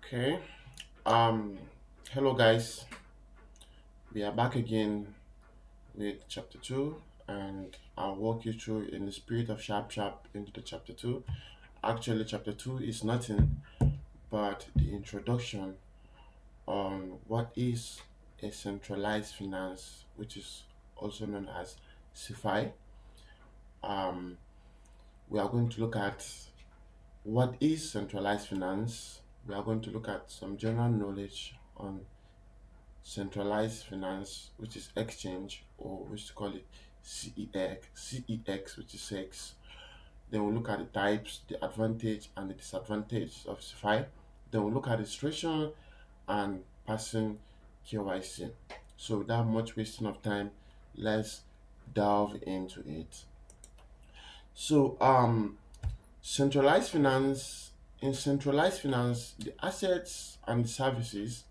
Okay. Um. Hello, guys. We are back again with chapter two, and I'll walk you through in the spirit of sharp sharp into the chapter two. Actually, chapter two is nothing but the introduction on what is a centralized finance, which is also known as CeFi. Um. We are going to look at what is centralized finance. We are going to look at some general knowledge on centralized finance, which is exchange, or we should call it CEX, which is sex. Then we'll look at the types, the advantage and the disadvantage of CeFi. Then we'll look at registration and passing KYC. So without much wasting of time, let's delve into it. So centralized finance in centralized finance, the assets and the services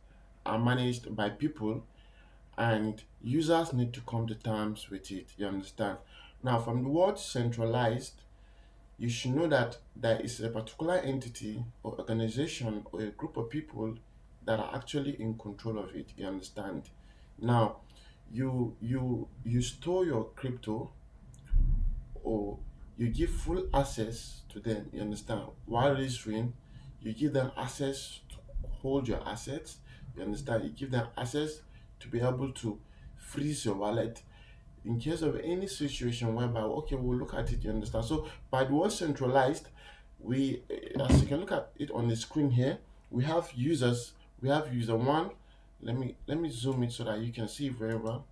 are managed by people and users need to come to terms with it. You understand? Now, from the word centralized, you should know that there is a particular entity or organization or a group of people that are actually in control of it. You understand? Now, you store your crypto or you give full access to them. You understand? While registering, you give them access to hold your assets. You understand? You give them access to be able to freeze your wallet in case of any situation whereby, okay, we'll look at it. You understand? So by the word centralized, as you can look at it on the screen here, we have users. We have user one. Let me zoom it so that you can see very well.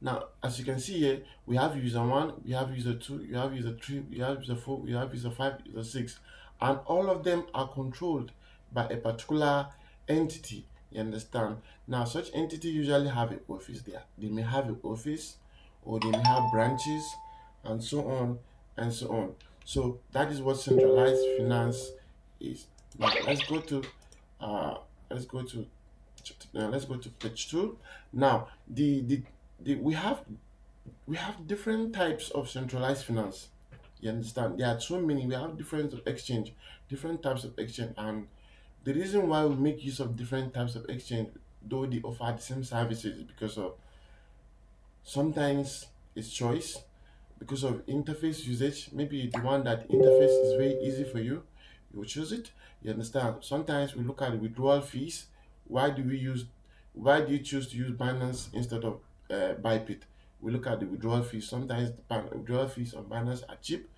Now, as you can see here, we have user one, we have user two, we have user three, we have user four, we have user five, user six, and all of them are controlled by a particular entity. You understand? Now, such entity usually have an office there. They may have an office, or they may have branches, and so on and so on. So that is what centralized finance is. Now, uh, let's go to let's go to page two. Now, the we have different types of centralized finance. You understand? There are so many. We have different types of exchange, and the reason why we make use of different types of exchange, though they offer the same services, is because of sometimes it's choice, because of interface usage. Maybe the one that interface is very easy for you, you will choose it. You understand? Sometimes we look at the withdrawal fees. Why do we use? Why do you choose to use Binance instead of Bybit? We look at the withdrawal fees. Sometimes the withdrawal fees on Binance are cheap,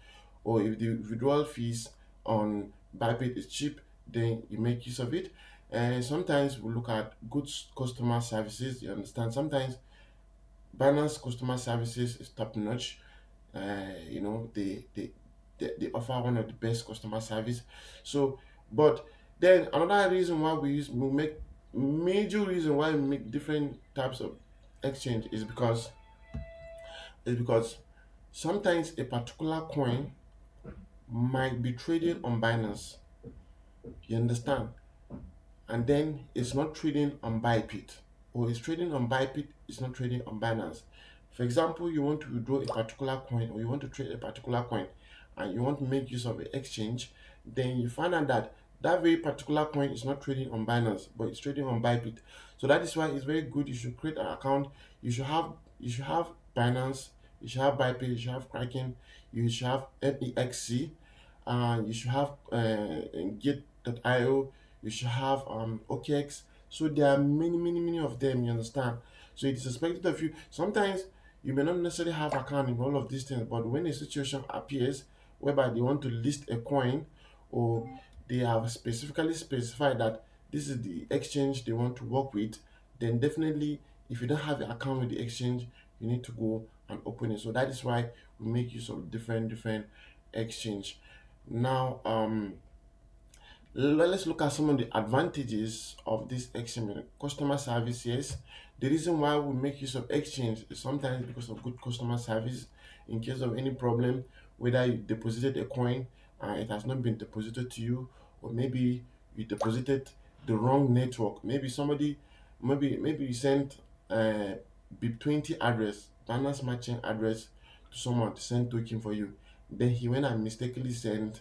or if the withdrawal fees on Bybit is cheap, then you make use of it. And sometimes we look at good customer services. You understand? Sometimes Binance customer services is top notch. They offer one of the best customer service. So, but then another reason why we make major reason why we make different types of exchange is because sometimes a particular coin might be traded on Binance. You understand? And then it's not trading on Bybit, or it's trading on Bybit, it's not trading on Binance. For example, you want to withdraw a particular coin, or you want to trade a particular coin, and you want to make use of an exchange, then you find out that that very particular coin is not trading on Binance, but it's trading on Bybit. So that is why it's very good. You should create an account. You should have Binance, you should have Bybit, you should have Kraken, you should have MEXC, you should have Gate.io, you should have OKX. So there are many of them, you understand? So it is expected of you. Sometimes you may not necessarily have account in all of these things, but when a situation appears whereby they want to list a coin, or they have specifically specified that this is the exchange they want to work with, then definitely if you don't have an account with the exchange, you need to go and open it. So that is why we make use of different exchange. Now, let's look at some of the advantages of this exchange. Customer service, yes. The reason why we make use of exchange is sometimes because of good customer service. In case of any problem, whether you deposited a coin and it has not been deposited to you, or maybe you deposited the wrong network. Maybe you sent BIP20 address, Binance matching address, to someone to send token for you. Then he went and mistakenly sent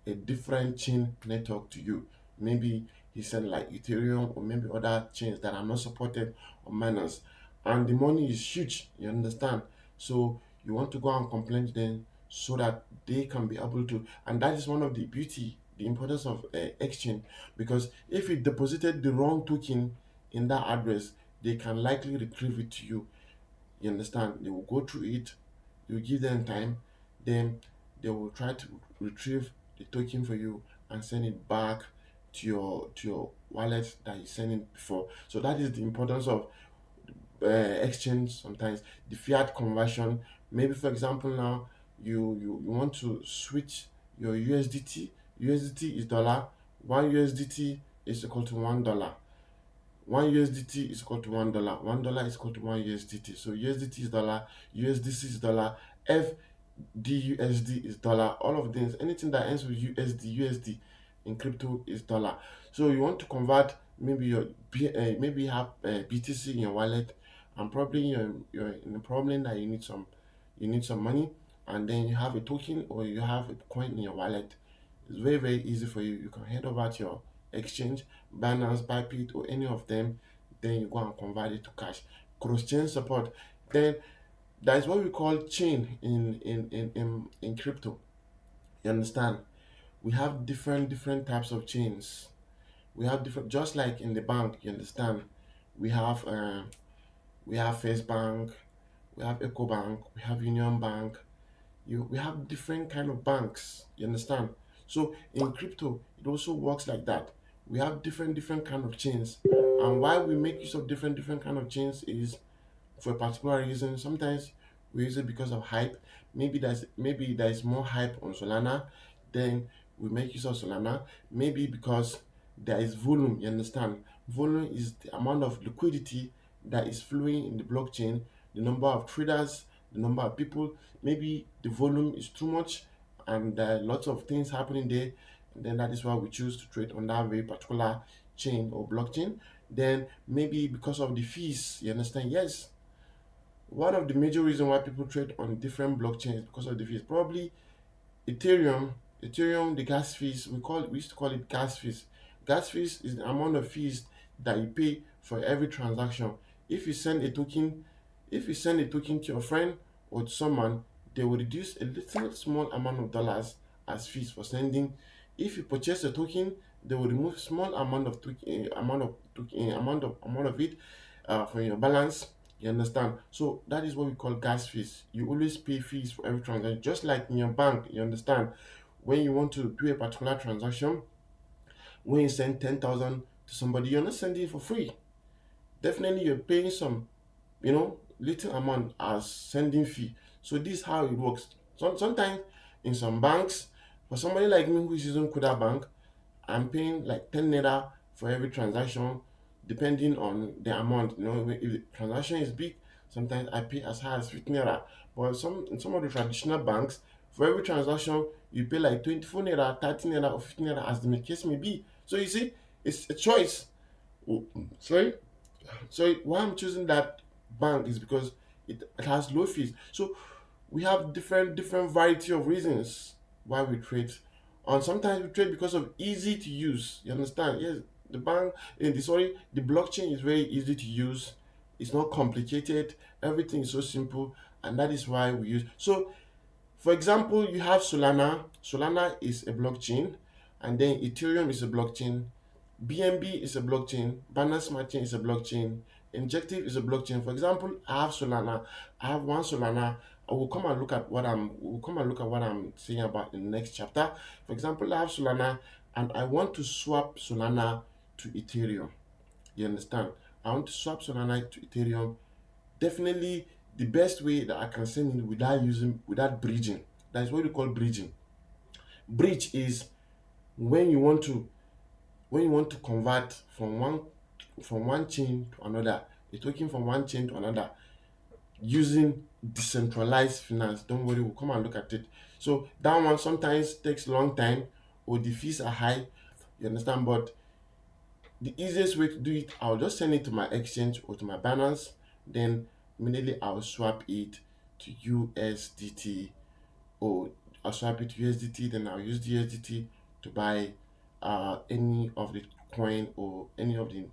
a different chain network to you. Maybe he sent like Ethereum or maybe other chains that are not supported on miners, and the money is huge. You understand? So you want to go and complain to them so that they can be able to, and that is one of the beauty, the importance of exchange, because if you deposited the wrong token in that address, they can likely retrieve it to you. You understand? They will go through it, you give them time, then they will try to retrieve the token for you and send it back to your wallet that you sent it before. So that is the importance of exchange. Sometimes the fiat conversion. Maybe for example now you want to switch your USDT. USDT is dollar. One USDT is equal to $1. One USDT is equal to $1. $1 is equal to one USDT. So USDT is dollar, USDC is dollar, FDUSD is dollar. All of these, anything that ends with USD in crypto is dollar. So you want to convert maybe maybe you have BTC in your wallet, and probably you're in a problem that you need some money, and then you have a token or you have a coin in your wallet. It's very easy for you. You can head over to your exchange, Binance, Bybit, or any of them. Then you go and convert it to cash. Cross chain support. Then that is what we call chain in crypto. You understand? We have different types of chains. We have different, just like in the bank. You understand? We have we have First Bank, we have Eco Bank, we have Union Bank. We have different kind of banks. You understand? So in crypto, it also works like that. We have different kind of chains, and why we make use of different kind of chains is for a particular reason. Sometimes we use it because of hype. Maybe there's more hype on Solana, then we make use of Solana. Maybe because there is volume. You understand? Volume is the amount of liquidity that is flowing in the blockchain, the number of traders, the number of people. Maybe the volume is too much, and there are lots of things happening there. And then that is why we choose to trade on that very particular chain or blockchain. Then maybe because of the fees. You understand? Yes, one of the major reasons why people trade on different blockchains because of the fees. Probably Ethereum, the gas fees, we used to call it gas fees. Gas fees is the amount of fees that you pay for every transaction. If you send a token, if you send a token to your friend or to someone, they will reduce a little small amount of dollars as fees for sending. If you purchase a token, they will remove small amount of amount of it from your balance. You understand? So that is what we call gas fees. You always pay fees for every transaction, just like in your bank. You understand? When you want to do a particular transaction, when you send 10,000 to somebody, you're not sending it for free. Definitely, you're paying some, little amount as sending fee. So this is how it works. Sometimes in some banks, for somebody like me who is using Kuda Bank, I'm paying like 10 naira for every transaction, depending on the amount. If the transaction is big, sometimes I pay as high as 50 naira. But in some of the traditional banks, for every transaction, you pay like 24 naira, 30 naira, or 15 naira, as the case may be. So you see, it's a choice. Oh, sorry. So why I'm choosing that bank is because it has low fees. So we have different variety of reasons why we trade. And sometimes we trade because of easy to use. You understand? Yes, the blockchain is very easy to use. It's not complicated. Everything is so simple, and that is why we use. So, for example, you have Solana. Solana is a blockchain, and then Ethereum is a blockchain. BNB is a blockchain, Binance Smart Chain is a blockchain, Injective is a blockchain. For example, I have Solana, I have one Solana. I will come and look at what I'm saying about in the next chapter. For example, I have Solana and I want to swap Solana to Ethereum. You understand? I want to swap Solana to Ethereum. Definitely the best way that I can send it without bridging. That is what we call bridging. Bridge is when you want to convert from one chain to another, a token from one chain to another, using decentralized finance. Don't worry, we'll come and look at it. So that one sometimes takes a long time, or the fees are high. You understand? But the easiest way to do it, I'll just send it to my exchange or to my Binance. Then immediately I'll swap it to USDT, or I'll swap it to USDT. Then I'll use the USDT to buy any of the coin or any of the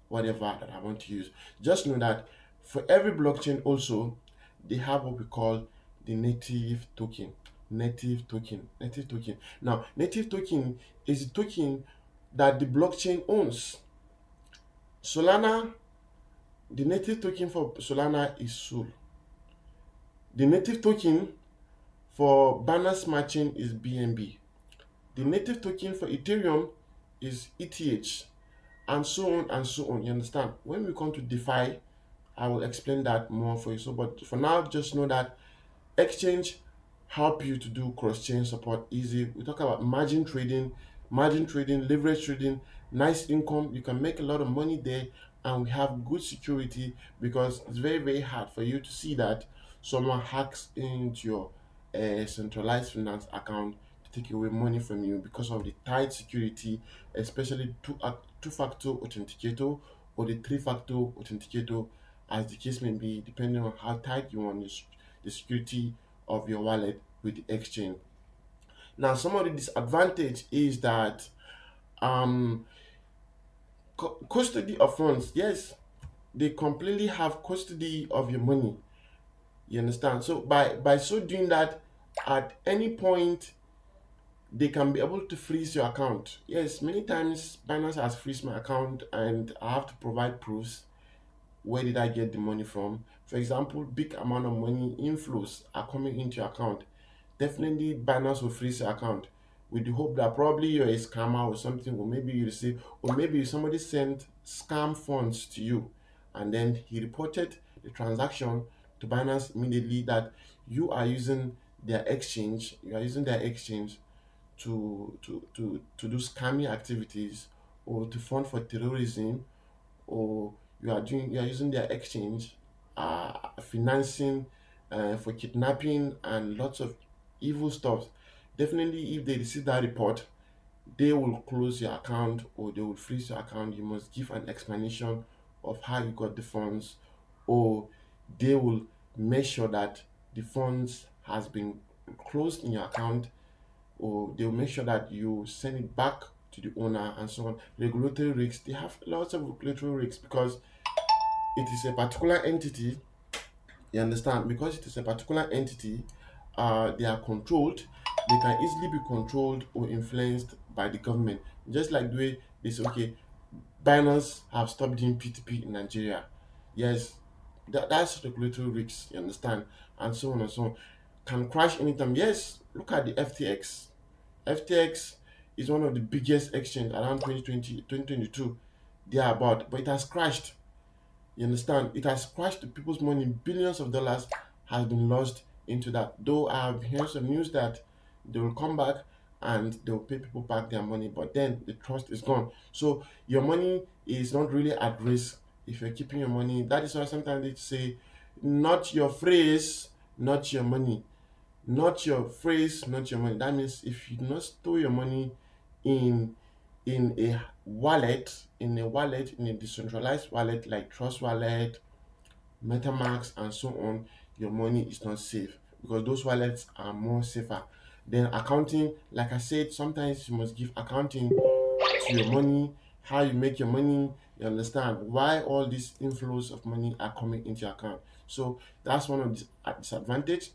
whatever that I want to use. Just know that for every blockchain also they have what we call the native token. Native token. Now, native token is a token that the blockchain owns. Solana, the native token for Solana is Sol. The native token for Binance Smart Chain is BNB. The native token for Ethereum is ETH, and so on and so on. You understand? When we come to DeFi, I will explain that more for you. So, but for now, just know that exchange help you to do cross-chain support easy. We talk about margin trading, leverage trading, nice income. You can make a lot of money there, and we have good security because it's very, very hard for you to see that someone hacks into your centralized finance account to take away money from you because of the tight security, especially two-factor authenticator or the three-factor authenticator, as the case may be, depending on how tight you want the security of your wallet with the exchange. Now, some of the disadvantage is that um, custody of funds. Yes, they completely have custody of your money. You understand? So by so doing that, at any point they can be able to freeze your account. Yes, many times Binance has freezed my account, and I have to provide proofs. Where did I get the money from? For example, big amount of money inflows are coming into your account. Definitely Binance will freeze your account with the hope that probably you're a scammer or something, or maybe you receive, or maybe somebody sent scam funds to you, and then he reported the transaction to Binance immediately that you are using their exchange to do scammy activities or to fund for terrorism, or you are using their exchange financing for kidnapping and lots of evil stuff. Definitely, if they receive that report, they will close your account or they will freeze your account. You must give an explanation of how you got the funds, or they will make sure that the funds has been closed in your account, or they'll make sure that you send it back to the owner and so on. Regulatory risks, they have lots of regulatory risks because it is a particular entity. You understand? Because it is a particular entity, they are controlled. They can easily be controlled or influenced by the government. Just like the way they say, okay, Binance have stopped doing P2P in Nigeria. Yes, that's regulatory risks, you understand? And so on and so on. Can crash anytime. Yes, look at the FTX. FTX is one of the biggest exchange around 2020, 2022. They are about, but it has crashed. You understand? It has crashed people's money. Billions of dollars has been lost into that. Though I have heard some news that they will come back and they will pay people back their money, but then the trust is gone. So your money is not really at risk if you're keeping your money. That is why sometimes they say, not your phrase, not your money. Not your phrase, not your money. That means if you do not store your money in in a decentralized wallet like Trust Wallet, MetaMask, and so on, your money is not safe because those wallets are more safer. Then accounting, like I said, sometimes you must give accounting to your money, how you make your money. You understand why all these inflows of money are coming into your account. So that's one of the disadvantage.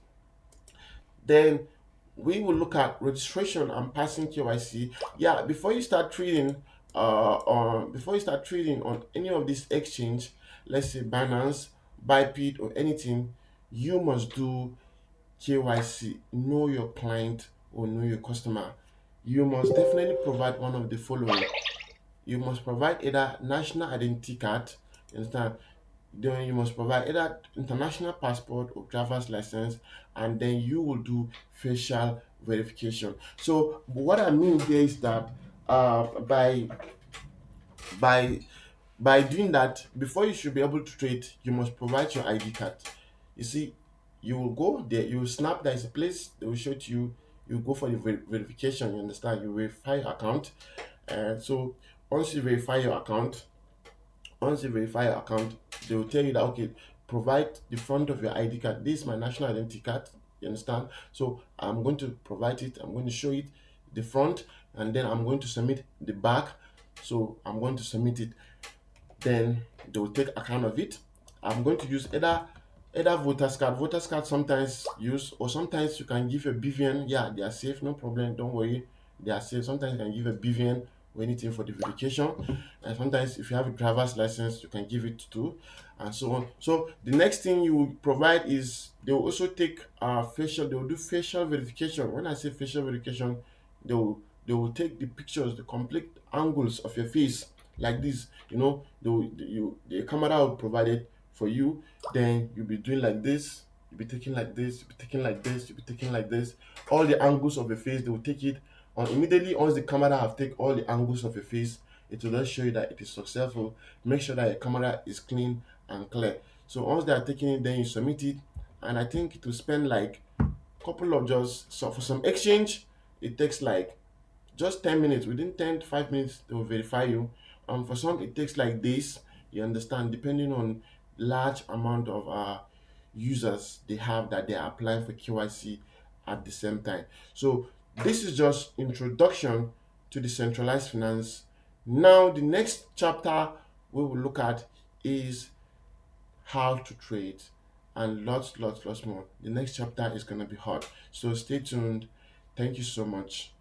Then we will look at registration and passing KYC. Yeah, before you start trading on any of these exchange, let's say Binance, Bybit, or anything, you must do KYC, know your client or know your customer. You must definitely provide one of the following. You must provide either national identity card, you understand? Then you must provide either international passport or driver's license, and then you will do facial verification. So what I mean here is that by by doing that, before you should be able to trade, you must provide your ID card. You see, you will go there, you will snap, there is a place they will show to you. You go for the verification, you understand? You verify your account. And so once you verify your account, they will tell you that okay, provide the front of your ID card. This is my national identity card. You understand? So I'm going to provide it. I'm going to show it. the front, and then I'm going to submit the back. So I'm going to submit it, then they will take account of it. I'm going to use either voters card. Voters card sometimes use, or sometimes you can give a BVN. Yeah, they are safe, no problem. Don't worry, they are safe. Sometimes you can give a BVN or anything for the verification, and sometimes if you have a driver's license, you can give it too, and so on. So the next thing you will provide is they will also take facial. They will do facial verification. When I say facial verification, they will take the pictures, the complete angles of your face like this. The camera will provide it for you. Then you'll be doing like this, you'll be taking like this, you'll be taking like this, you'll be taking like this. All the angles of your face, they will take it on immediately. Once the camera have take all the angles of your face, it will just show you that it is successful. Make sure that your camera is clean and clear. So once they are taking it, then you submit it, and I think it will spend like couple of just, so for some exchange it takes like just 10 minutes. Within 10 to 5 minutes they will verify you. For some it takes like days, you understand, depending on large amount of users they have that they are applying for KYC at the same time. So this is just introduction to the centralized finance. Now the next chapter we will look at is how to trade, and lots more. The next chapter is going to be hot, so stay tuned. Thank you so much.